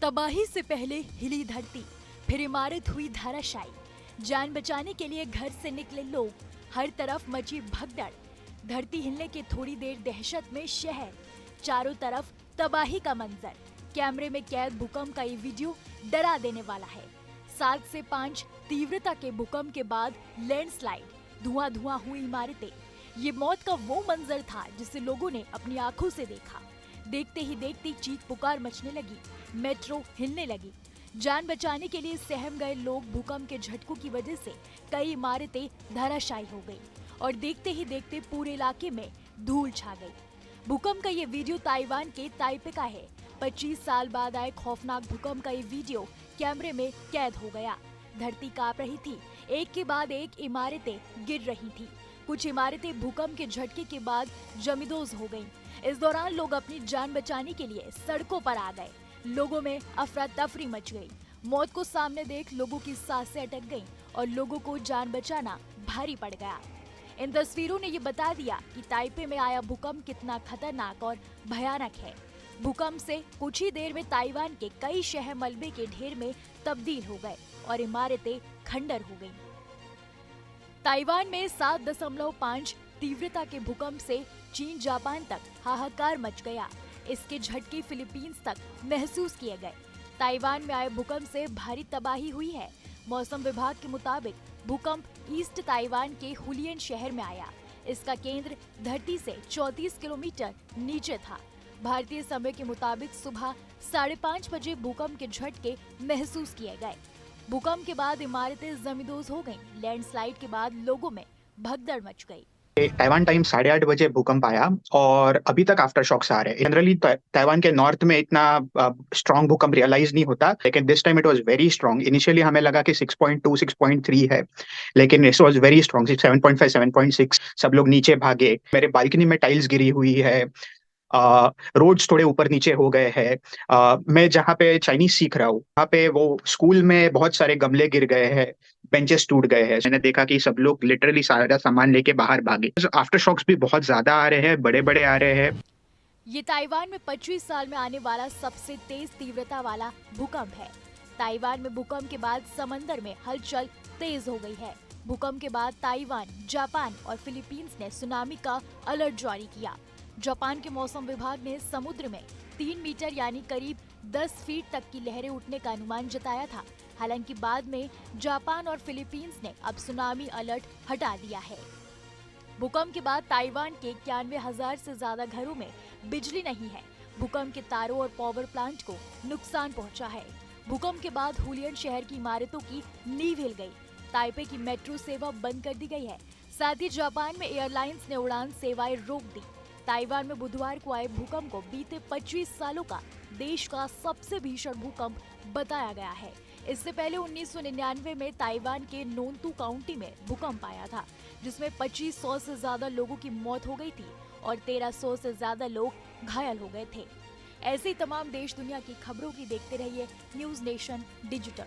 तबाही से पहले हिली धरती, फिर इमारत हुई धराशायी। जान बचाने के लिए घर से निकले लोग, हर तरफ मची भगदड़। धरती हिलने के थोड़ी देर दहशत में शहर, चारों तरफ तबाही का मंजर। कैमरे में कैद भूकंप का ये वीडियो डरा देने वाला है। 7 से 5 तीव्रता के भूकंप के बाद लैंडस्लाइड, धुआं धुआं हुई इमारतें। ये मौत का वो मंजर था जिसे लोगों ने अपनी आंखों से देखा। देखते ही देखते चीख पुकार मचने लगी, मेट्रो हिलने लगी। जान बचाने के लिए सहम गए लोग। भूकंप के झटकों की वजह से कई इमारतें धराशायी हो गई और देखते ही देखते पूरे इलाके में धूल छा गई। भूकंप का ये वीडियो ताइवान के ताइपे का है। 25 साल बाद आए खौफनाक भूकंप का ये वीडियो कैमरे में कैद हो गया। धरती कांप रही थी, एक के बाद एक इमारतें गिर रही थी। कुछ इमारतें भूकंप के झटके के बाद जमींदोज हो गईं। इस दौरान लोग अपनी जान बचाने के लिए सड़कों पर आ गए। लोगों में अफरा तफरी मच गई। मौत को सामने देख लोगों की सांसें अटक गईं और लोगों को जान बचाना भारी पड़ गया। इन तस्वीरों ने ये बता दिया कि ताइपे में आया भूकंप कितना खतरनाक और भयानक है। भूकंप से कुछ ही देर में ताइवान के कई शहर मलबे के ढेर में तब्दील हो गए और इमारतें खंडर हो गईं। ताइवान में 7.5 तीव्रता के भूकंप से चीन जापान तक हाहाकार मच गया। इसके झटके फिलीपींस तक महसूस किए गए। ताइवान में आए भूकंप से भारी तबाही हुई है। मौसम विभाग के मुताबिक भूकंप ईस्ट ताइवान के हुलियन शहर में आया। इसका केंद्र धरती से 34 किलोमीटर नीचे था। भारतीय समय के मुताबिक सुबह 5:30 बजे भूकंप के झटके महसूस किए गए। भूकंप के बाद इमारतें जमींदोज हो गईं। लैंडस्लाइड के बाद लोगों में भगदड़ मच गई। ताइवान टाइम 8:30 बजे भूकंप आया और अभी तक आफ्टर शॉक्स आ रहे हैं। जनरली ताइवान के नॉर्थ में इतना स्ट्रॉन्ग भूकंप रियलाइज नहीं होता, लेकिन this time it was very strong. Initially हमें लगा कि 6.2 6.3 है, लेकिन इट वाज वेरी स्ट्रॉन्ग। 7.5 7.6। सब लोग नीचे भागे। मेरे बालकनी में टाइल्स गिरी हुई है। रोड्स थोड़े ऊपर नीचे हो गए हैं। मैं जहाँ पे चाइनीज सीख रहा हूँ, वहाँ पे वो स्कूल में बहुत सारे गमले गिर गए हैं, बेंचेस टूट गए हैं। मैंने देखा कि सब लोग लिटरली सारा सामान लेके बाहर भागे। आफ्टर शॉक्स भी बहुत ज्यादा आ रहे हैं, बड़े बड़े आ रहे हैं। ये ताइवान में 25 साल में आने वाला सबसे तेज तीव्रता वाला भूकंप है। ताइवान में भूकंप के बाद समंदर में हलचल तेज हो गई है। भूकंप के बाद ताइवान, जापान और फिलीपींस ने सुनामी का अलर्ट जारी किया। जापान के मौसम विभाग ने समुद्र में 3 मीटर यानी करीब 10 फीट तक की लहरें उठने का अनुमान जताया था। हालांकि बाद में जापान और फिलीपींस ने अब सुनामी अलर्ट हटा दिया है। भूकंप के बाद ताइवान के 91,000 से ज्यादा घरों में बिजली नहीं है। भूकंप के तारों और पावर प्लांट को नुकसान पहुंचा है। भूकंप के बाद हुलियन शहर की इमारतों की नींव हिल गई। ताइपे की मेट्रो सेवा बंद कर दी गई है। साथ ही जापान में एयरलाइंस ने उड़ान सेवाएं रोक दी। ताइवान में बुधवार को आए भूकंप को बीते 25 सालों का देश का सबसे भीषण भूकंप बताया गया है। इससे पहले 1999 में ताइवान के नोंतू काउंटी में भूकंप आया था, जिसमें 2500 से ज्यादा लोगों की मौत हो गई थी और 1300 से ज्यादा लोग घायल हो गए थे। ऐसे ही तमाम देश दुनिया की खबरों की देखते रहिए न्यूज़ नेशन डिजिटल।